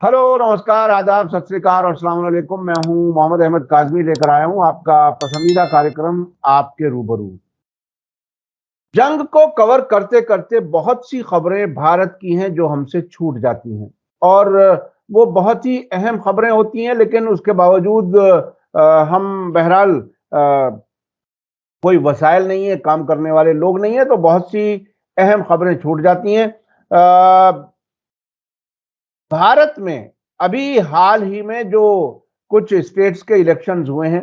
Hello, नमस्कार, आदाब, सत श्री अकाल और अस्सलाम वालेकुम। मैं हूं मोहम्मद अहमद काज़मी, लेकर आया हूं आपका पसंदीदा कार्यक्रम आपके रूबरू। जंग को कवर करते करते बहुत सी खबरें भारत की हैं जो हमसे छूट जाती हैं, और वो बहुत ही अहम खबरें होती हैं, लेकिन उसके बावजूद हम बहरहाल कोई वसाइल नहीं है, काम करने वाले लोग नहीं है, तो बहुत सी अहम खबरें छूट जाती हैं। भारत में अभी हाल ही में जो कुछ स्टेट्स के इलेक्शंस हुए हैं,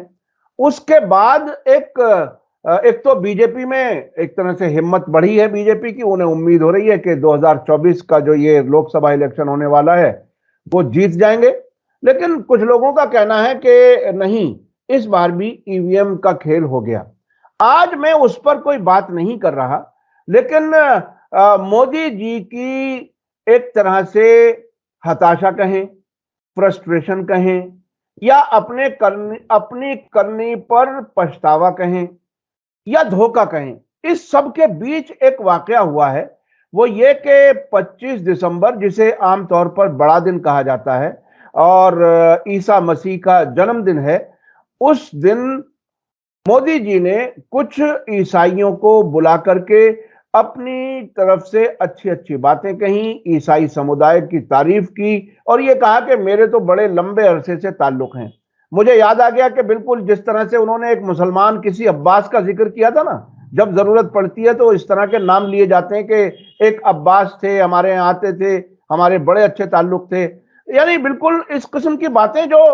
उसके बाद एक तो बीजेपी में एक तरह से हिम्मत बढ़ी है बीजेपी की। उन्हें उम्मीद हो रही है कि 2024 का जो ये लोकसभा इलेक्शन होने वाला है वो जीत जाएंगे। लेकिन कुछ लोगों का कहना है कि नहीं, इस बार भी ईवीएम का खेल हो गया। आज मैं उस पर कोई बात नहीं कर रहा, लेकिन मोदी जी की एक तरह से हताशा कहें, फ्रस्ट्रेशन कहें, या अपनी करनी पर पछतावा कहें, या धोखा कहें, इस सब के बीच एक वाकया हुआ है। वो ये कि 25 दिसंबर, जिसे आमतौर पर बड़ा दिन कहा जाता है और ईसा मसीह का जन्मदिन है, उस दिन मोदी जी ने कुछ ईसाइयों को बुला करके अपनी तरफ से अच्छी अच्छी बातें कही, ईसाई समुदाय की तारीफ की, और ये कहा कि मेरे तो बड़े लंबे अरसे से ताल्लुक हैं। मुझे याद आ गया कि बिल्कुल जिस तरह से उन्होंने एक मुसलमान किसी अब्बास का जिक्र किया था ना, जब जरूरत पड़ती है तो इस तरह के नाम लिए जाते हैं कि एक अब्बास थे, हमारे यहाँ आते थे, हमारे बड़े अच्छे ताल्लुक थे। यानी बिल्कुल इस किस्म की बातें जो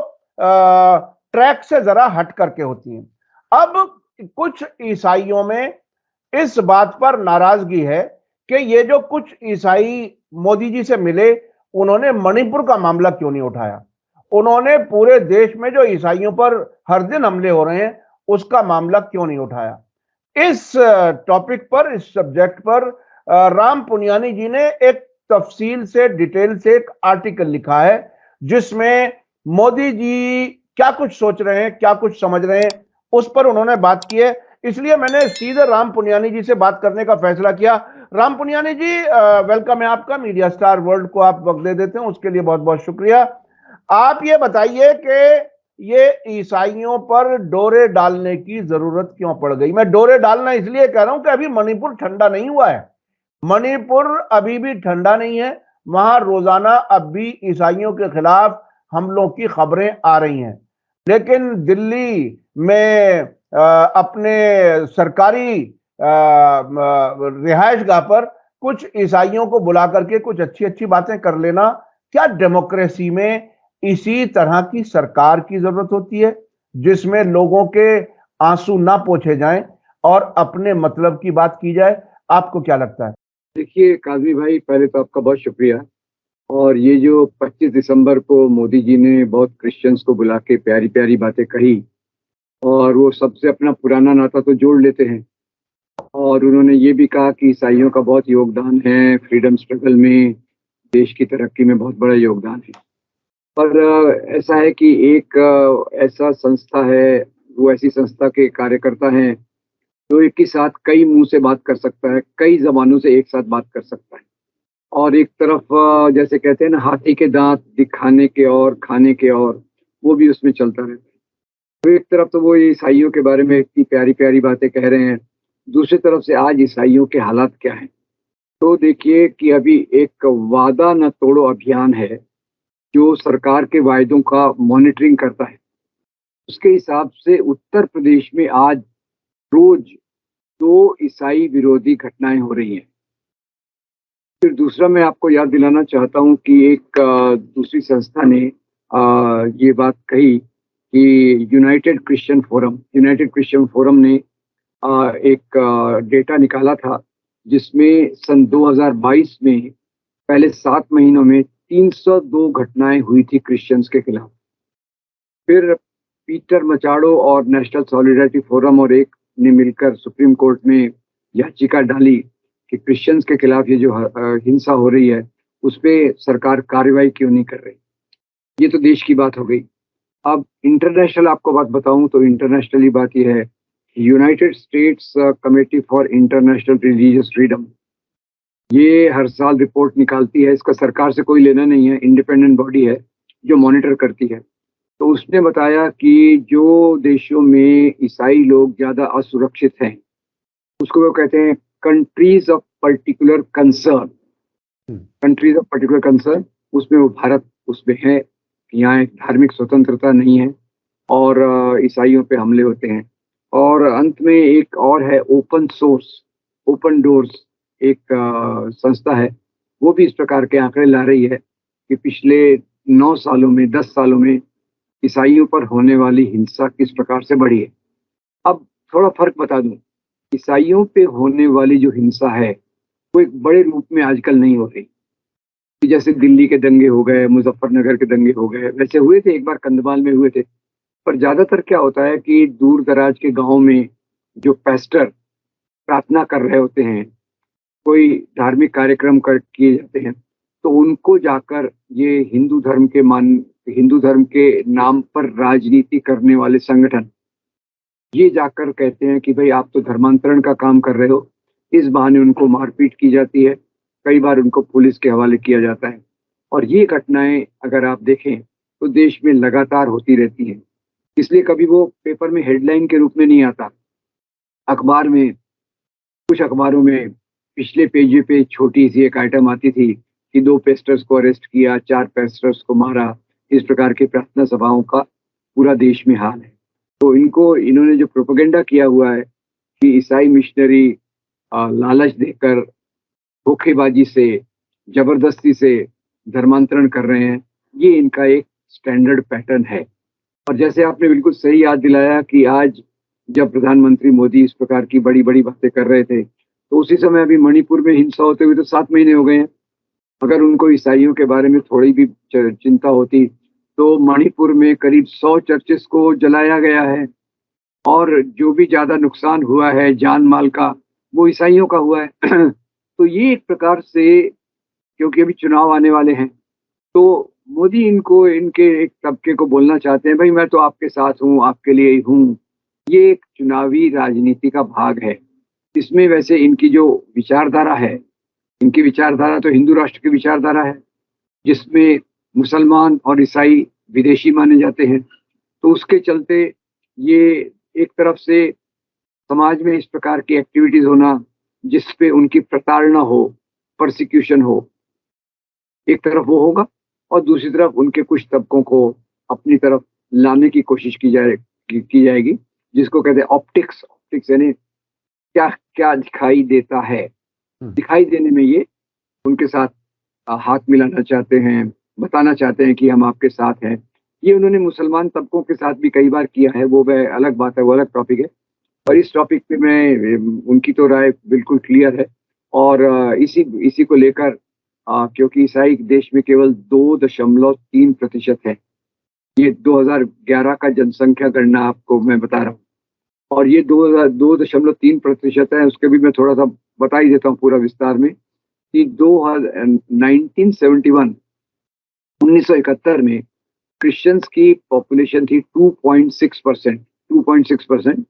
ट्रैक से जरा हट करके होती हैं। अब कुछ ईसाइयों में इस बात पर नाराजगी है कि ये जो कुछ ईसाई मोदी जी से मिले, उन्होंने मणिपुर का मामला क्यों नहीं उठाया। उन्होंने पूरे देश में जो ईसाइयों पर हर दिन हमले हो रहे हैं उसका मामला क्यों नहीं उठाया। इस टॉपिक पर, इस सब्जेक्ट पर राम पुनियानी जी ने एक तफसील से, डिटेल से एक आर्टिकल लिखा है, जिसमें मोदी जी क्या कुछ सोच रहे हैं, क्या कुछ समझ रहे हैं, उस पर उन्होंने बात की है। इसलिए मैंने सीधे राम पुनियानी जी से बात करने का फैसला किया। राम पुनियानी जी, वेलकम है आपका। मीडिया स्टार वर्ल्ड को आप वक्त दे देते हैं, उसके लिए बहुत बहुत शुक्रिया। आप ये बताइए कि ये ईसाइयों पर डोरे डालने की जरूरत क्यों पड़ गई। मैं डोरे डालना इसलिए कह रहा हूं कि अभी मणिपुर ठंडा नहीं हुआ है। मणिपुर अभी भी ठंडा नहीं है। वहां रोजाना अब भी ईसाइयों के खिलाफ हमलों की खबरें आ रही हैं। लेकिन दिल्ली में अपने सरकारी रिहायश गाह पर कुछ ईसाइयों को बुला करके कुछ अच्छी अच्छी बातें कर लेना, क्या डेमोक्रेसी में इसी तरह की सरकार की जरूरत होती है, जिसमें लोगों के आंसू ना पोंछे जाएं और अपने मतलब की बात की जाए? आपको क्या लगता है? देखिए काज़मी भाई, पहले तो आपका बहुत शुक्रिया। और ये जो 25 दिसंबर को मोदी जी ने बहुत क्रिश्चियंस को बुला के प्यारी-प्यारी बातें कही, और वो सबसे अपना पुराना नाता तो जोड़ लेते हैं। और उन्होंने ये भी कहा कि ईसाइयों का बहुत योगदान है फ्रीडम स्ट्रगल में, देश की तरक्की में बहुत बड़ा योगदान है। पर ऐसा है कि एक ऐसा संस्था है, वो ऐसी संस्था के कार्यकर्ता हैं, जो एक ही साथ कई मुँह से बात कर सकता है, कई ज़बानों से एक साथ बात कर सकता है। और एक तरफ जैसे कहते हैं ना, हाथी के दांत दिखाने के और खाने के और, वो भी उसमें चलता रहता है। तो एक तरफ तो वो ईसाइयों के बारे में इतनी प्यारी-प्यारी बातें कह रहे हैं, दूसरी तरफ से आज ईसाइयों के हालात क्या हैं। तो देखिए कि अभी एक वादा न तोड़ो अभियान है, जो सरकार के वायदों का मॉनिटरिंग करता है। उसके हिसाब से उत्तर प्रदेश में आज रोज़ 2 ईसाई विरोधी घटनाएँ हो रही हैं। फिर दूसरा मैं आपको याद दिलाना चाहता हूँ कि एक दूसरी संस्था ने ये बात कही कि यूनाइटेड क्रिश्चियन फोरम ने एक डेटा निकाला था, जिसमें सन 2022 में पहले 7 महीनों में 302 घटनाएँ हुई थी क्रिश्चियंस के खिलाफ। फिर पीटर मचाडो और नेशनल सॉलिडारिटी फोरम और एक ने मिलकर सुप्रीम कोर्ट में याचिका डाली कि क्रिश्चियंस के खिलाफ ये जो हिंसा हो रही है, उस पे सरकार कार्रवाई क्यों नहीं कर रही। ये तो देश की बात हो गई। अब इंटरनेशनल आपको बात बताऊं तो इंटरनेशनली बात ये है, United states committee for international religious freedom, ये हर साल रिपोर्ट निकालती है, इसका सरकार से कोई लेना नहीं है, इंडिपेंडेंट बॉडी है जो मॉनिटर करती है। तो उसने बताया कि जो देशों में ईसाई लोग ज़्यादा असुरक्षित हैं, उसको वो कहते हैं countries of particular concern. Countries of particular concern, उसमें वो भारत उसमें है। यहाँ एक धार्मिक स्वतंत्रता नहीं है और ईसाइयों पे हमले होते हैं। और अंत में एक और है ओपन सोर्स, ओपन डोर्स, एक संस्था है, वो भी इस प्रकार के आंकड़े ला रही है कि पिछले 9 सालों में, 10 सालों में ईसाइयों पर होने वाली हिंसा किस प्रकार से बढ़ी है। अब थोड़ा फर्क बता दूं, ईसाइयों पे होने वाली जो हिंसा है वो एक बड़े रूप में आजकल नहीं हो रही कि जैसे दिल्ली के दंगे हो गए, मुजफ्फरनगर के दंगे हो गए, वैसे हुए थे, एक बार कंधमाल में हुए थे। पर ज्यादातर क्या होता है कि दूर दराज के गांव में जो पास्टर प्रार्थना कर रहे होते हैं, कोई धार्मिक कार्यक्रम कर किए जाते हैं, तो उनको जाकर ये हिंदू धर्म के नाम पर राजनीति करने वाले संगठन ये जाकर कहते हैं कि भाई आप तो धर्मांतरण का काम कर रहे हो। इस बहाने उनको मारपीट की जाती है, कई बार उनको पुलिस के हवाले किया जाता है। और ये घटनाएं अगर आप देखें तो देश में लगातार होती रहती हैं, इसलिए कभी वो पेपर में हेडलाइन के रूप में नहीं आता। अखबार में, कुछ अखबारों में पिछले पेज पे छोटी सी एक आइटम आती थी कि 2 पेस्टर्स को अरेस्ट किया, 4 पेस्टर्स को मारा। इस प्रकार की प्रार्थना सभाओं का पूरा देश में हाल है। तो इन्होंने जो प्रोपेगेंडा किया हुआ है कि ईसाई मिशनरी लालच देकर, धोखेबाजी से, जबरदस्ती से धर्मांतरण कर रहे हैं, ये इनका एक स्टैंडर्ड पैटर्न है। और जैसे आपने बिल्कुल सही याद दिलाया कि आज जब प्रधानमंत्री मोदी इस प्रकार की बड़ी-बड़ी बातें कर रहे थे, तो उसी समय अभी मणिपुर में हिंसा होते हुए तो 7 महीने हो गए हैं। अगर उनको ईसाइयों के बारे में थोड़ी भी चिंता होती, तो मणिपुर में करीब 100 चर्चेस को जलाया गया है और जो भी ज़्यादा नुकसान हुआ है जान-माल का, वो ईसाइयों का हुआ है। तो ये एक प्रकार से, क्योंकि अभी चुनाव आने वाले हैं, तो मोदी इनको, इनके एक तबके को बोलना चाहते हैं, भाई मैं तो आपके साथ हूँ, आपके लिए ही हूँ। ये एक चुनावी राजनीति का भाग है। इसमें वैसे इनकी जो विचारधारा है, इनकी विचारधारा तो हिंदू राष्ट्र की विचारधारा है, जिसमें मुसलमान और ईसाई विदेशी माने जाते हैं। तो उसके चलते ये एक तरफ से समाज में इस प्रकार की एक्टिविटीज़ होना, जिस पे उनकी प्रताड़ना हो, परसिक्यूशन हो, एक तरफ वो होगा और दूसरी तरफ उनके कुछ तबकों को अपनी तरफ लाने की कोशिश की जाएगी, जिसको कहते हैं ऑप्टिक्स। ऑप्टिक्स यानी क्या क्या दिखाई देता है, दिखाई देने में ये उनके साथ हाथ मिलाना चाहते हैं, बताना चाहते हैं कि हम आपके साथ हैं। ये उन्होंने मुसलमान तबकों के साथ भी कई बार किया है, वो वह अलग बात है, वो अलग टॉपिक है। और इस टॉपिक पे मैं, उनकी तो राय बिल्कुल क्लियर है। और इसी इसी को लेकर, क्योंकि ईसाई देश में केवल 2.3% है। ये 2011 का जनसंख्या गणना आपको मैं बता रहा हूँ। और ये 2.3% है, उसके भी मैं थोड़ा-सा बता ही देता हूँ पूरा विस्तार में कि 1971 1971 में क्रिश्चियंस की पॉपुलेशन थी 2.6%, 2.6%।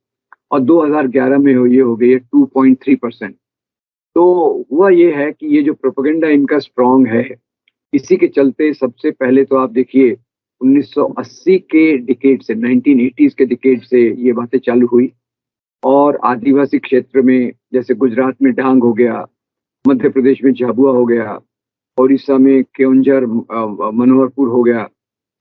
और 2011 में ये हो गई है 2.3%। तो हुआ ये है कि ये जो प्रोपेगेंडा इनका स्ट्रॉन्ग है, इसी के चलते सबसे पहले तो आप देखिए 1980 के डिकेड से, 1980s के डिकेड से ये बातें चालू हुई। और आदिवासी क्षेत्र में जैसे गुजरात में डांग हो गया, मध्य प्रदेश में झाबुआ हो गया, ओडिशा में केओंझर, मनोहरपुर हो गया।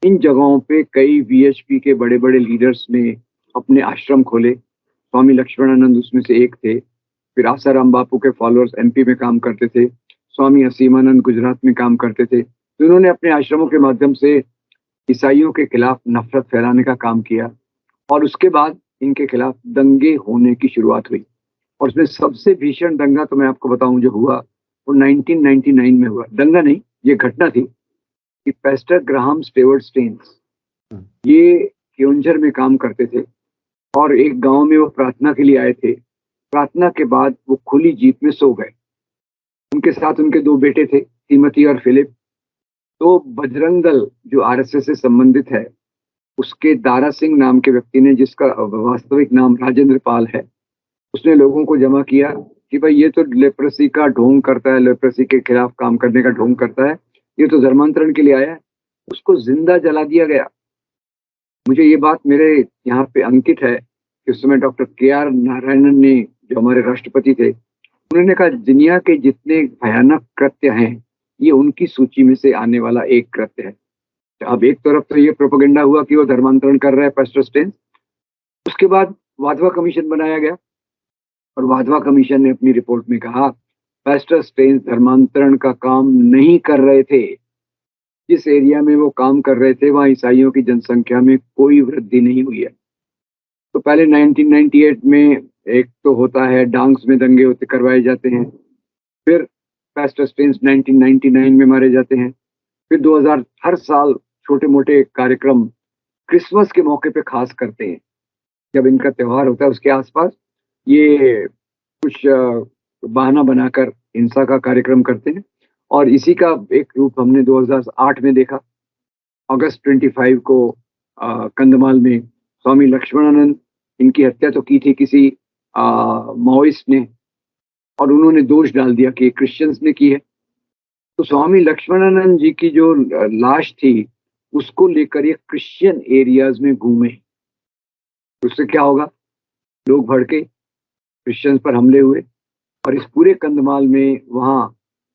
इन जगहों पे कई वीएचपी के बड़े-बड़े लीडर्स ने अपने आश्रम खोले। स्वामी लक्ष्मणानंद उसमें से एक थे। फिर आसाराम बापू के फॉलोअर्स एमपी में काम करते थे। स्वामी असीमानंद गुजरात में काम करते थे। तो इन्होंने अपने आश्रमों के माध्यम से ईसाइयों के खिलाफ नफरत फैलाने का काम किया। और उसके बाद इनके खिलाफ दंगे होने की शुरुआत हुई। और उसमें सबसे भीषण दंगा तो मैं आपको बताऊं जो हुआ, वो 1999 में हुआ। दंगा नहीं, ये घटना थी कि पास्टर ग्राहम स्टेवर्ट स्टेन्स, ये केओंझर में काम करते थे और एक गांव में वो प्रार्थना के लिए आए थे। प्रार्थना के बाद वो खुली जीप में सो गए। उनके साथ उनके 2 बेटे थे, तिमोथी और फिलिप। तो बजरंग दल जो आरएसएस से संबंधित है, उसके दारा सिंह नाम के व्यक्ति ने, जिसका वास्तविक नाम राजेंद्र पाल है, उसने लोगों को जमा किया कि भाई ये तो लेप्रेसी का ढोंग करता है, लेप्रेसी के खिलाफ काम करने का ढोंग करता है, ये तो धर्मांतरण के लिए आया है, उसको जिंदा जला दिया गया। मुझे ये बात मेरे यहाँ पे अंकित है कि उस समय डॉक्टर के.आर. नारायणन ने, जो हमारे राष्ट्रपति थे, उन्होंने कहा दुनिया के जितने भयानक कृत्य हैं ये उनकी सूची में से आने वाला एक कृत्य है। अब एक तरफ तो ये प्रोपेगेंडा हुआ कि वो धर्मांतरण कर रहा है पास्टर स्टेन्स, उसके बाद वाधवा कमीशन बनाया गया और वाधवा कमीशन ने अपनी रिपोर्ट में कहा पास्टर स्टेन्स धर्मांतरण का काम नहीं कर रहे थे। जिस एरिया में वो काम कर रहे थे वहां ईसाइयों की जनसंख्या में कोई वृद्धि नहीं हुई है। तो पहले 1998 में एक तो होता है डांग्स में दंगे होते करवाए जाते हैं, फिर पास्टर स्टेन्स 1999 में मारे जाते हैं, फिर 2000 हर साल छोटे मोटे कार्यक्रम क्रिसमस के मौके पे खास करते हैं, जब इनका त्योहार होता है उसके आसपास ये कुछ बहाना बनाकर हिंसा का कार्यक्रम करते हैं। और इसी का एक रूप हमने 2008 में देखा। अगस्त 25 को कंधमाल में स्वामी लक्ष्मणानंद, इनकी हत्या तो की थी किसी माओइस्ट ने, और उन्होंने दोष डाल दिया कि क्रिश्चियंस ने की है। तो स्वामी लक्ष्मणानंद जी की जो लाश थी उसको लेकर ये क्रिश्चियन एरियाज में घूमे। उससे क्या होगा, लोग भड़के, क्रिश्चियंस पर हमले हुए और इस पूरे कंधमाल में वहां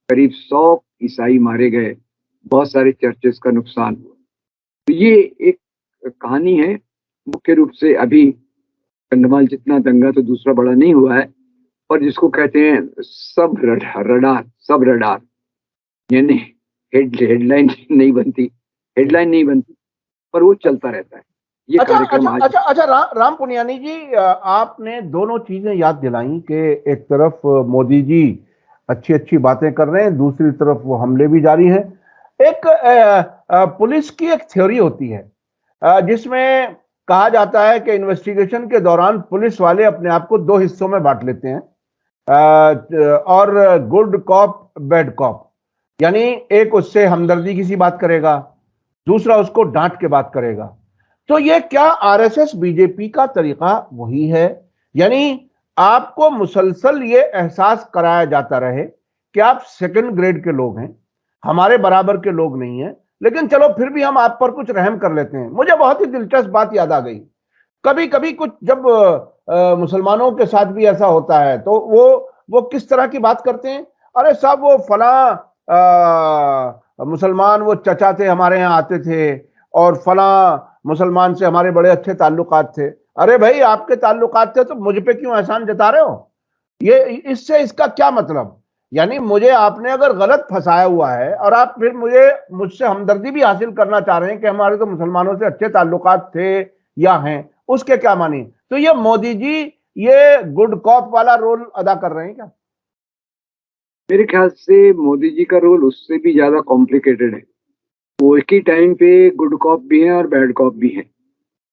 करीब 100 ईसाई मारे गए, बहुत सारे चर्चेस का नुकसान हुआ। तो ये एक कहानी है। मुख्य रूप से अभी कंधमाल जितना दंगा तो दूसरा बड़ा नहीं हुआ है, और जिसको कहते हैं सब रडार, यानी हेडलाइन नहीं बनती, पर वो चलता रहता है। ये कार्यक्रम आज अच्छा राम पुनियानी जी, आपने दोनों चीजें याद दिलाई कि एक तरफ मोदी जी अच्छी अच्छी बातें कर रहे हैं, दूसरी तरफ वो हमले भी जारी हैं। एक पुलिस की एक थ्योरी होती है जिसमें कहा जाता है कि इन्वेस्टिगेशन के दौरान पुलिस वाले अपने आप को दो हिस्सों में बांट लेते हैं, और गुड कॉप बैड कॉप, यानी एक उससे हमदर्दी की सी बात करेगा, दूसरा उसको डांट के बात करेगा। तो ये क्या आरएसएस बीजेपी का तरीका वही है? यानी आपको मुसलसल ये एहसास कराया जाता रहे कि आप सेकंड ग्रेड के लोग हैं, हमारे बराबर के लोग नहीं हैं, लेकिन चलो फिर भी हम आप पर कुछ रहम कर लेते हैं। मुझे बहुत ही दिलचस्प बात याद आ गई, कभी कभी कुछ जब मुसलमानों के साथ भी ऐसा होता है तो वो किस तरह की बात करते हैं, अरे साहब वो फला मुसलमान वो चचा थे, हमारे यहाँ आते थे और फला मुसलमान से हमारे बड़े अच्छे ताल्लुकात थे। अरे भाई आपके ताल्लुकात थे तो मुझ पे क्यों एहसान जता रहे हो? ये इससे इसका क्या मतलब? यानी मुझे आपने अगर गलत फंसाया हुआ है और आप फिर मुझसे हमदर्दी भी हासिल करना चाह रहे हैं कि हमारे तो मुसलमानों से अच्छे ताल्लुकात थे या हैं, उसके क्या मानी? तो ये मोदी जी ये गुड कॉप वाला रोल अदा कर रहे हैं क्या? मेरे ख्याल से मोदी जी का रोल उससे भी ज्यादा कॉम्प्लिकेटेड है। वो एक ही टाइम पे गुड कॉप भी हैं और बैड कॉप भी हैं।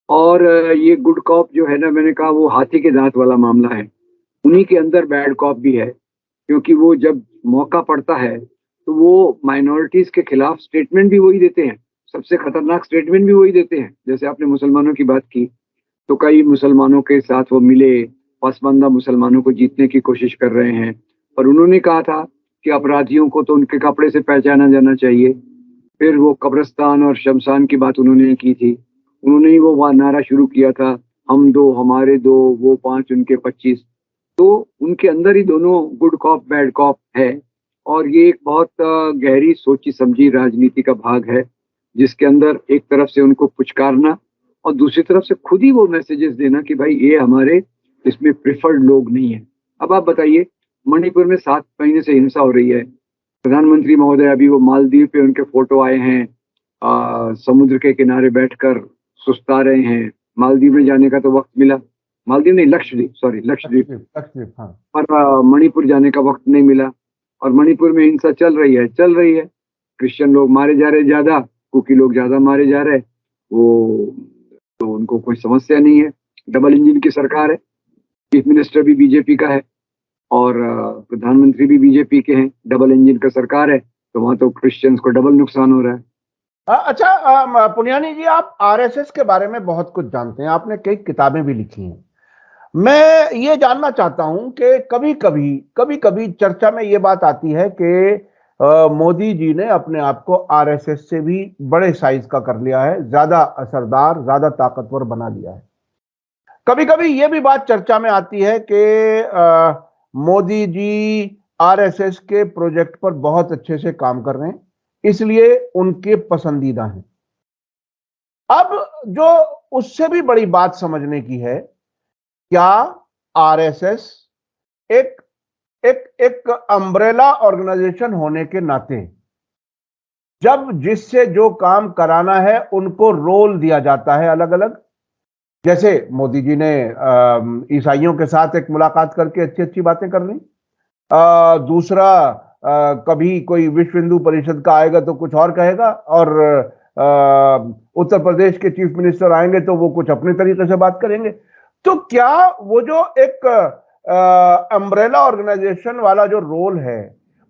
और ये गुड कॉप जो है ना, मैंने कहा वो हाथी के दांत वाला मामला है, उन्हीं के अंदर बैड कॉप भी है, क्योंकि वो जब मौका पड़ता है तो वो माइनॉरिटीज के खिलाफ स्टेटमेंट भी वही देते हैं, सबसे खतरनाक स्टेटमेंट भी वही देते हैं। जैसे आपने मुसलमानों की बात की, तो कई मुसलमानों के साथ वो मिले, पसमानदा मुसलमानों को जीतने की कोशिश कर रहे हैं, और उन्होंने कहा था कि अपराधियों को तो उनके कपड़े से पहचाना जाना चाहिए। फिर वो कब्रिस्तान और शमशान की बात उन्होंने की थी, उन्होंने ही वो नारा शुरू किया था, हम दो हमारे दो, वो 5 उनके 25। तो उनके अंदर ही दोनों गुड कॉप बैड कॉप है, और ये एक बहुत गहरी सोची समझी राजनीति का भाग है, जिसके अंदर एक तरफ से उनको पुचकारना और दूसरी तरफ से खुद ही वो मैसेजेस देना कि भाई ये हमारे इसमें प्रिफर्ड लोग नहीं है। अब आप बताइए, मणिपुर में 7 महीने से हिंसा हो रही है, प्रधानमंत्री महोदय अभी वो मालदीव पे उनके फोटो आए हैं, समुद्र के किनारे बैठकर सुस्ता रहे हैं। मालदीव में जाने का तो वक्त मिला, मालदीव नहीं, लक्षद्वीप, लक्षद्वीप, हाँ। पर मणिपुर जाने का वक्त नहीं मिला। और मणिपुर में हिंसा चल रही है, क्रिश्चियन लोग मारे जा रहे ज्यादा, कुकी लोग ज्यादा मारे जा रहे, वो तो उनको कोई समस्या नहीं है। डबल इंजन की सरकार है, चीफ मिनिस्टर भी बीजेपी का है और प्रधानमंत्री भी बीजेपी के हैं, डबल इंजन का सरकार है, तो वहां तो क्रिश्चियंस को डबल नुकसान हो रहा है। अच्छा पुनियानी जी, आप आरएसएस के बारे में बहुत कुछ जानते हैं, आपने कई किताबें भी लिखी हैं। मैं ये जानना चाहता हूं कि कभी-कभी चर्चा में ये बात आती है कि मोदी जी ने अपने आप को आरएसएस से भी बड़े साइज का कर लिया है, ज्यादा असरदार, ज्यादा ताकतवर बना लिया है। कभी-कभी ये भी बात चर्चा में आती है कि मोदी जी आरएसएस के प्रोजेक्ट पर बहुत अच्छे से काम कर रहे हैं, इसलिए उनके पसंदीदा हैं। अब जो उससे भी बड़ी बात समझने की है, क्या आरएसएस एक एक एक अम्ब्रेला ऑर्गेनाइजेशन होने के नाते जब जिससे जो काम कराना है उनको रोल दिया जाता है अलग-अलग। जैसे मोदी जी ने ईसाइयों के साथ एक मुलाकात करके अच्छी-अच्छी बातें कर ली। दूसरा कभी कोई विश्व हिंदू परिषद का आएगा तो कुछ और कहेगा और उत्तर प्रदेश के चीफ मिनिस्टर आएंगे तो वो कुछ अपने तरीके से बात करेंगे। तो क्या वो जो एक अम्ब्रेला ऑर्गेनाइजेशन वाला जो रोल है,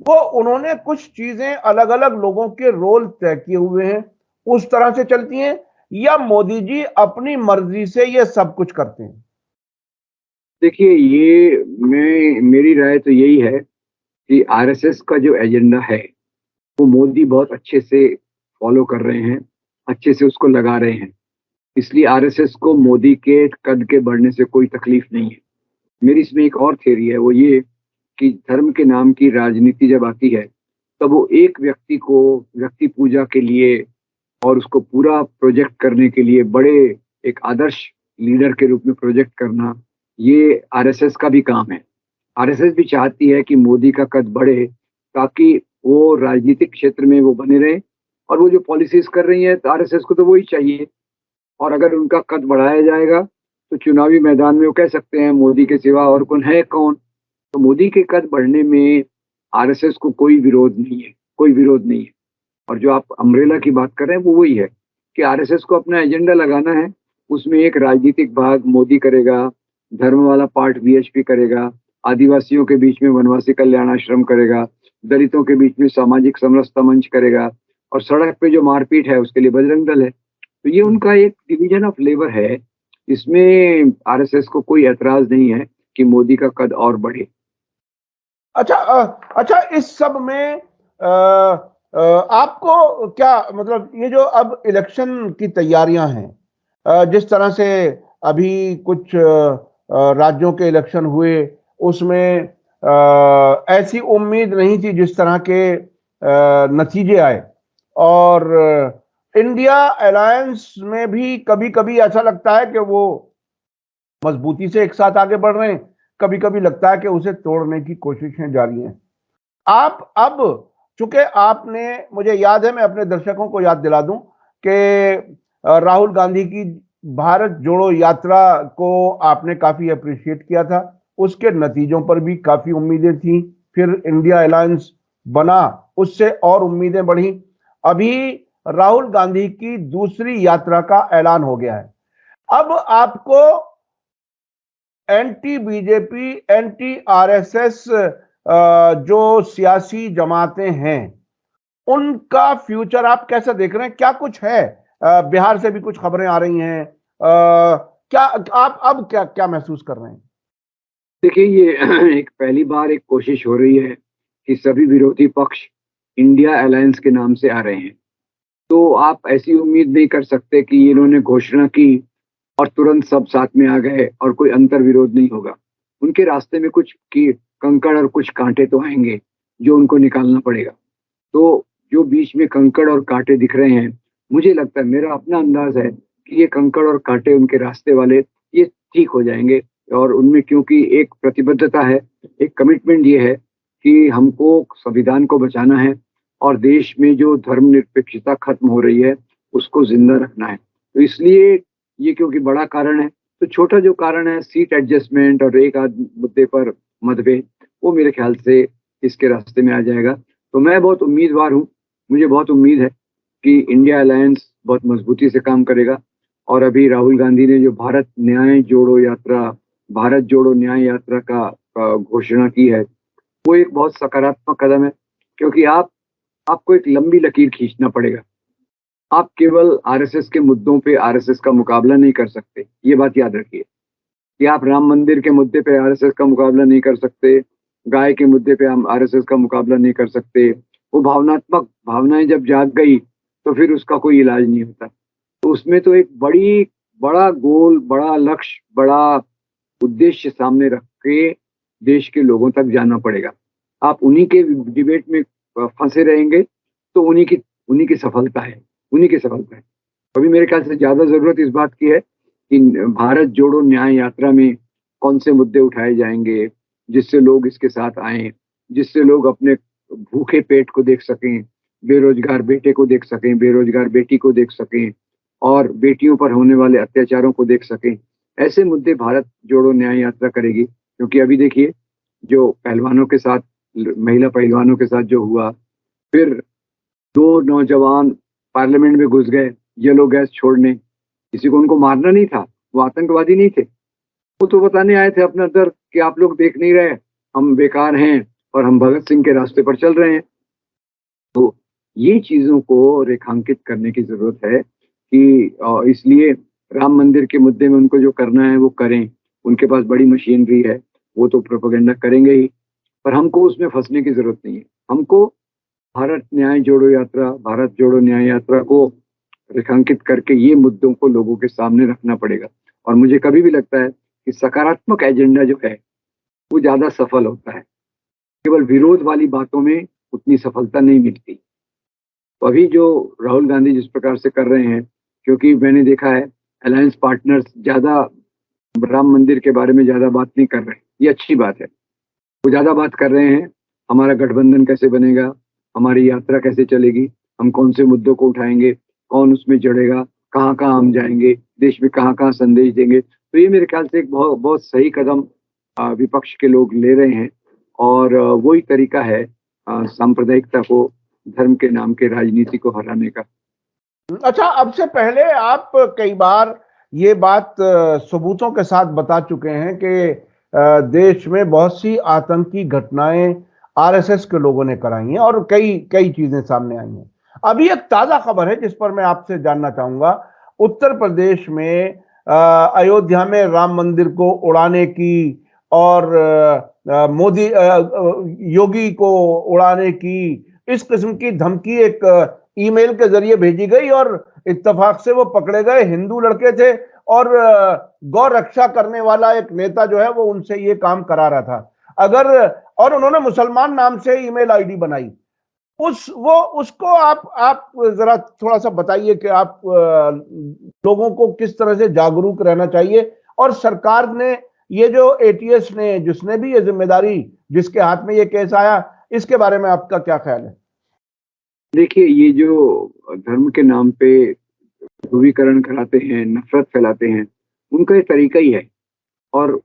वो उन्होंने कुछ चीजें अलग-अलग लोगों के रोल तय किए हुए हैं, उस तरह से चलती हैं या मोदी जी अपनी मर्जी से ये सब कुछ करते हैं? देखिए, ये मैं मेरी राय तो यही है कि आरएसएस का जो एजेंडा है, वो मोदी बहुत अच्छे से फ़ॉलो कर रहे हैं, अच्छे से उसको लगा रहे हैं। इसलिए आरएसएस को मोदी के कद के बढ़ने से कोई तकलीफ नहीं है। मेरी इसमें एक और थ्योरी है, वो ये कि धर्म के नाम की राजनीति जब आती है, तब वो एक व्यक्ति को व्यक्ति पूजा के लिए और उसको पूरा प्रोजेक्ट करने के लिए बड़े एक आदर्श लीडर के रूप में प्रोजेक्ट करना, ये आरएसएस का भी काम है। आरएसएस भी चाहती है कि मोदी का कद बढ़े ताकि वो राजनीतिक क्षेत्र में वो बने रहें और वो जो पॉलिसीज़ कर रही हैं, तो आरएसएस को तो वो ही चाहिए और अगर उनका कद बढ़ाया जाएगा, तो चुनावी मैदान में वो कह सकते हैं मोदी के सिवा और कौन है कौन? तो मोदी के कद बढ़ने में आरएसएस को कोई विरोध नहीं है, कोई विरोध नहीं है। और जो आप अम्ब्रेला की बात कर रहे हैं वो वही है कि आरएसएस को अपना एजेंडा लगाना है, उसमें एक राजनीतिक भाग मोदी करेगा, धर्म वाला पार्ट वीएचपी करेगा, आदिवासियों के बीच में वनवासी कल्याण आश्रम करेगा, दलितों के बीच में सामाजिक समरसता मंच करेगा और सड़क पे जो मारपीट है उसके लिए बजरंग दल है। तो ये उनका एक डिवीजन ऑफ लेबर है, इसमें आरएसएस को कोई ऐतराज़ नहीं है कि मोदी का कद और बढ़े। अच्छा इस सब में आपको क्या मतलब ये जो अब इलेक्शन की तैयारियां हैं, जिस तरह से अभी कुछ राज्यों के इलेक्शन हुए उसमें ऐसी उम्मीद नहीं थी जिस तरह के नतीजे आए और इंडिया अलायंस में भी कभी-कभी ऐसा लगता है कि वो मजबूती से एक साथ आगे बढ़ रहे हैं, कभी-कभी लगता है कि उसे तोड़ने की कोशिशें जारी हैं। आप अब चूंकि आपने मुझे याद है मैं अपने दर्शकों को याद दिला दूं कि राहुल गांधी की भारत जोड़ो यात्रा को आपने काफी अप्रिशिएट किया था, उसके नतीजों पर भी काफी उम्मीदें थी, फिर इंडिया अलायंस बना, उससे और उम्मीदें बढ़ी। अभी राहुल गांधी की दूसरी यात्रा का ऐलान हो गया है। अब आपको एंटी बीजेपी, एंटी आरएसएस जो सियासी जमातें हैं, उनका फ्यूचर आप कैसे देख रहे हैं? क्या कुछ है? बिहार से भी कुछ खबरें आ रही हैं। क्या आप अब क्या क्या महसूस कर रहे हैं? देखिए, ये एक पहली बार एक कोशिश हो रही है कि सभी विरोधी पक्ष इंडिया अलायंस के नाम से आ रहे हैं। तो आप ऐसी उम्मीद नहीं कर सकते कि इन्होंने घोषणा की और तुरंत सब साथ में आ गए और कोई अंतर-विरोध नहीं होगा। उनके रास्ते में कुछ की कंकड़ और कुछ काँटे तो आएँगे, जो उनको निकालना पड़ेगा। तो जो बीच में कंकड़ और काँटे दिख रहे हैं, मुझे लगता है मेरा अपना अंदाज़ है कि ये कंकड़ और काँटे उनके रास्ते वाले, ये ठीक हो जाएँगे और उनमें क्योंकि एक प्रतिबद्धता है, एक कमिटमेंट ये है कि हमको संविधान को बचाना है और देश में जो धर्मनिरपेक्षता खत्म हो रही है, उसको ज़िंदा रखना है। तो इसलिए ये क्योंकि बड़ा कारण है, तो छोटा जो कारण है सीट एडजस्टमेंट और एक आध मुद्दे पर मतभेद, वो मेरे ख़्याल से इसके रास्ते में आ जाएगा। तो मैं बहुत उम्मीदवार हूँ, मुझे बहुत उम्मीद है कि इंडिया अलायंस बहुत मज़बूती से काम करेगा और अभी राहुल गांधी ने जो भारत जोड़ो न्याय यात्रा का घोषणा की है, वो एक बहुत सकारात्मक कदम है क्योंकि आपको एक लंबी लकीर खींचना पड़ेगा। आप केवल आरएसएस के मुद्दों पे आरएसएस का मुकाबला नहीं कर सकते, ये बात याद रखिए। कि आप राम मंदिर के मुद्दे पे आरएसएस का मुकाबला नहीं कर सकते, गाय के मुद्दे पे हम आरएसएस का मुकाबला नहीं कर सकते। वो भावनात्मक भावनाएं जब जाग गई तो फिर उसका कोई इलाज नहीं होता। तो उसमें तो एक बड़ा गोल, बड़ा लक्ष्य, बड़ा उद्देश्य सामने रख के देश के लोगों तक जाना पड़ेगा। आप उन्हीं के डिबेट में फंसे रहेंगे तो उन्हीं की सफलता है, उन्हीं की सफलता है। अभी मेरे ख्याल से ज्यादा जरूरत इस बात की है कि भारत जोड़ो न्याय यात्रा में कौन से मुद्दे उठाए जाएंगे जिससे लोग इसके साथ आए, जिससे लोग अपने भूखे पेट को देख सकें, बेरोजगार बेटे को देख सकें, बेरोजगार बेटी को देख सकें और बेटियों पर होने वाले अत्याचारों को देख सकें। ऐसे मुद्दे भारत जोड़ो न्याय यात्रा करेगी। क्योंकि अभी देखिए जो पहलवानों के साथ, महिला पहलवानों के साथ जो हुआ, फिर 2 नौजवान पार्लियामेंट में घुस गए येलो गैस छोड़ने। किसी को उनको मारना नहीं था, वो आतंकवादी नहीं थे, वो तो बताने आए थे अपना दर्द कि आप लोग देख नहीं रहे, हम बेकार हैं और हम भगत सिंह के रास्ते पर चल रहे हैं। तो ये चीजों को रेखांकित करने की जरूरत है कि इसलिए राम मंदिर के मुद्दे में उनको जो करना है वो करें। उनके पास बड़ी मशीनरी है, वो तो प्रोपेगेंडा करेंगे ही, पर हमको उसमें फंसने की जरूरत नहीं है। हमको भारत जोड़ो न्याय यात्रा को रेखांकित करके ये मुद्दों को लोगों के सामने रखना पड़ेगा। और मुझे कभी भी लगता है कि सकारात्मक एजेंडा जो है वो ज्यादा सफल होता है, केवल विरोध वाली बातों में उतनी सफलता नहीं मिलती। तो अभी जो राहुल गांधी जिस प्रकार से कर रहे हैं, क्योंकि मैंने देखा है अलायंस पार्टनर्स ज्यादा राम मंदिर के बारे में ज्यादा बात नहीं कर रहे, ये अच्छी बात है। वो ज्यादा बात कर रहे हैं हमारा गठबंधन कैसे बनेगा, हमारी यात्रा कैसे चलेगी, हम कौन से मुद्दों को उठाएंगे, कौन उसमें जड़ेगा, कहाँ कहाँ हम जाएंगे, देश में कहाँ कहाँ संदेश देंगे। तो ये मेरे ख्याल से एक बहुत बहुत सही कदम विपक्ष के लोग ले रहे हैं। और वही तरीका है सांप्रदायिकता को, धर्म के नाम के राजनीति को हराने का। अच्छा, अब से पहले आप कई बार ये बात सबूतों के साथ बता चुके हैं कि देश में बहुत सी आतंकी घटनाएं आरएसएस के लोगों ने कराई हैं और कई कई चीजें सामने आई हैं। अभी एक ताजा खबर है जिस पर मैं आपसे जानना चाहूंगा। उत्तर प्रदेश में अयोध्या में राम मंदिर को उड़ाने की और मोदी योगी को उड़ाने की इस किस्म की धमकी एक ईमेल के जरिए भेजी गई और इत्तेफाक से वो पकड़े गए हिंदू लड़के थे और गौ रक्षा करने वाला एक नेता जो है वो उनसे ये काम करा रहा था। अगर और उन्होंने मुसलमान नाम से ईमेल आईडी बनाई। उसको आप जरा थोड़ा सा बताइए कि आप लोगों को किस तरह से जागरूक रहना चाहिए और सरकार ने ये जो एटीएस ने जिसने भी ये जिम्मेदारी जिसके हाथ में ये केस आया इसके बारे में आपका क्या ख्याल है? देखिए ये जो धर्म के नाम पे ध्रुवीकरण कराते हैं, नफरत फैलाते हैं, उनका ये तरीका ही है। और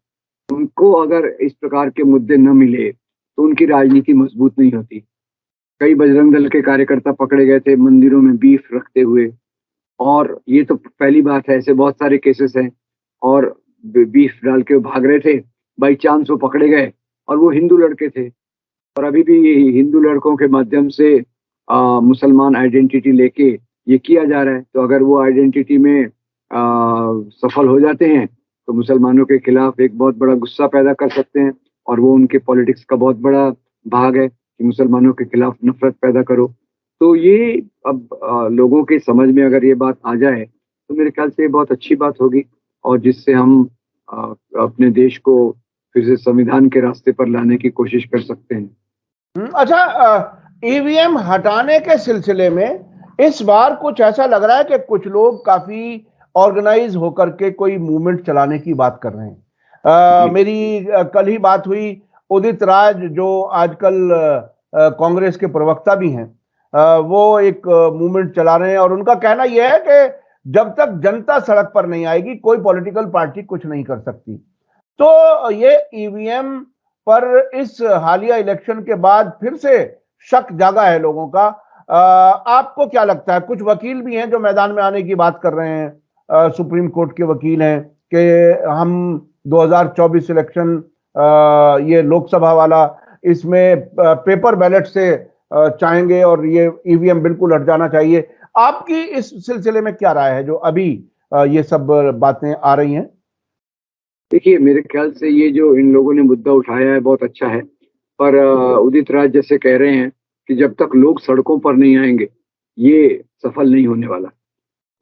उनको अगर इस प्रकार के मुद्दे न मिले तो उनकी राजनीति मजबूत नहीं होती। कई बजरंग दल के कार्यकर्ता पकड़े गए थे मंदिरों में बीफ रखते हुए, और ये तो पहली बात है, ऐसे बहुत सारे केसेस हैं। और बीफ डाल के वो भाग रहे थे, बाई चांस वो पकड़े गए और वो हिंदू लड़के थे। और अभी भी ये हिंदू लड़कों के माध्यम से मुसलमान आइडेंटिटी लेके ये किया जा रहा है। तो अगर वो आइडेंटिटी में सफल हो जाते हैं तो मुसलमानों के खिलाफ एक बहुत बड़ा गुस्सा पैदा कर सकते हैं, और वो उनके पॉलिटिक्स का बहुत बड़ा भाग है कि मुसलमानों के खिलाफ नफरत पैदा करो। तो ये अब लोगों के समझ में अगर ये बात आ जाए तो मेरे ख्याल से ये बहुत अच्छी बात होगी, और जिससे हम अपने देश को फिर से संविधान के रास्ते पर लाने की कोशिश कर सकते हैं। अच्छा, ईवीएम हटाने के सिलसिले में इस बार कुछ ऐसा लग रहा है कि कुछ लोग काफी ऑर्गेनाइज होकर के कोई मूवमेंट चलाने की बात कर रहे हैं। मेरी कल ही बात हुई उदित राज जो आजकल कांग्रेस के प्रवक्ता भी हैं, वो एक मूवमेंट चला रहे हैं और उनका कहना यह है कि जब तक जनता सड़क पर नहीं आएगी कोई पॉलिटिकल पार्टी कुछ नहीं कर सकती। तो ये ईवीएम पर इस हालिया इलेक्शन के बाद फिर से शक जागा है लोगों का। आपको क्या लगता है? कुछ वकील भी हैं जो मैदान में आने की बात कर रहे हैं, सुप्रीम कोर्ट के वकील हैं कि हम 2024 इलेक्शन ये लोकसभा वाला इसमें पेपर बैलेट से चाहेंगे और ये ईवीएम बिल्कुल हट जाना चाहिए। आपकी इस सिलसिले में क्या राय है जो अभी ये सब बातें आ रही हैं? देखिए, मेरे ख्याल से ये जो इन लोगों ने मुद्दा उठाया है बहुत अच्छा है, पर उदित राज जैसे कह रहे हैं कि जब तक लोग सड़कों पर नहीं आएँगे, ये सफल नहीं होने वाला।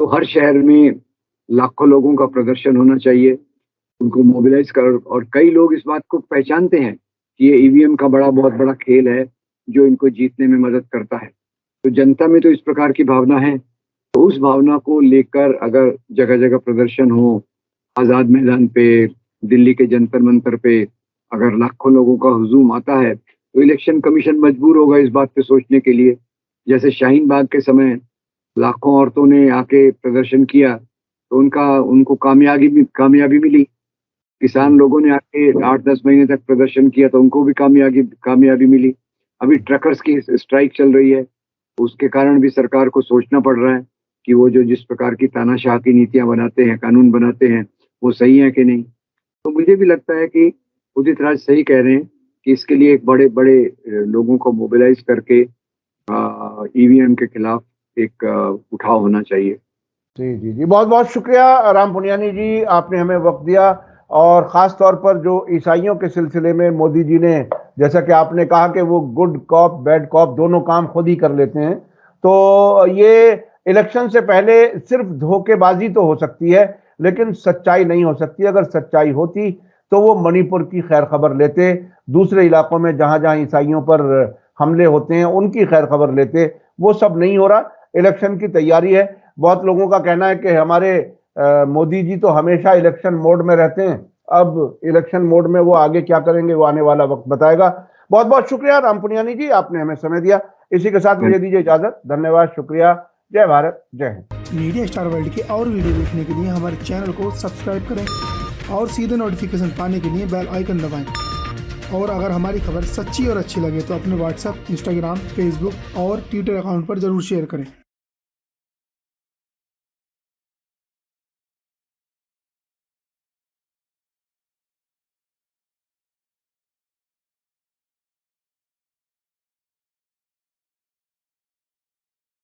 तो हर शहर में लाखों लोगों का प्रदर्शन होना चाहिए, उनको मोबिलाइज़ कर, और कई लोग इस बात को पहचानते हैं कि ये ईवीएम का बहुत बड़ा खेल है, जो इनको जीतने में मदद करता है। तो जनता में तो इस प्रकार की भावना है, तो उस भावना को लेकर अगर जगह-जगह प्रदर्शन हो, आज़ाद मैदान पे, दिल्ली के जंतर-मंतर पे अगर लाखों लोगों का हुजूम आता है, तो इलेक्शन कमीशन मजबूर होगा इस बात पे सोचने के लिए। जैसे शाहीन बाग के समय लाखों औरतों ने आके प्रदर्शन किया, तो उनको कामयाबी मिली। किसान लोगों ने आके 8-10 महीने तक प्रदर्शन किया, तो उनको भी कामयाबी मिली। अभी ट्रकर्स की स्ट्राइक चल रही है, उसके कारण भी सरकार को सोचना पड़ रहा है कि वो जो जिस प्रकार की तानाशाह की नीतियाँ बनाते हैं, कानून बनाते हैं, वो सही है कि नहीं। तो मुझे भी लगता है कि उदित राज सही कह रहे हैं कि इसके लिए एक बड़े-बड़े लोगों को मोबिलाइज़ करके ईवीएम के खिलाफ एक उठाव होना चाहिए। जी, जी, जी। बहुत-बहुत शुक्रिया राम पुनियानी जी, आपने हमें वक़्त दिया और ख़ास तौर पर जो ईसाइयों के सिलसिले में मोदी जी ने, जैसा कि आपने कहा कि वो गुड कॉप, बैड कॉप दोनों काम खुद ही कर लेते हैं। तो ये इलेक्शन से पहले सिर्फ़ धोखेबाज़ी तो हो सकती है, लेकिन सच्चाई नहीं हो सकती। अगर सच्चाई होती, तो वो मणिपुर की खैर खबर लेते, दूसरे इलाकों में जहाँ-जहाँ ईसाइयों पर हमले होते हैं, उनकी खैर खबर लेते। वो सब नहीं हो रहा, इलेक्शन की तैयारी है। बहुत लोगों का कहना है कि हमारे मोदी जी तो हमेशा इलेक्शन मोड में रहते हैं। अब इलेक्शन मोड में वो आगे क्या करेंगे, वो आने वाला वक्त बताएगा। बहुत-बहुत शुक्रिया राम पुनियानी जी, आपने हमें समय दिया। इसी के साथ मुझे दीजिए इजाजत। धन्यवाद, शुक्रिया। जय भारत, जय हिंद। मीडिया स्टार वर्ल्ड के और वीडियो देखने के लिए हमारे चैनल को सब्सक्राइब करें और सीधे नोटिफिकेशन पाने के लिए बेल आइकन दबाएं। और अगर हमारी खबर सच्ची और अच्छी लगे तो अपने व्हाट्सएप, इंस्टाग्राम, फेसबुक और ट्विटर अकाउंट पर जरूर शेयर करें।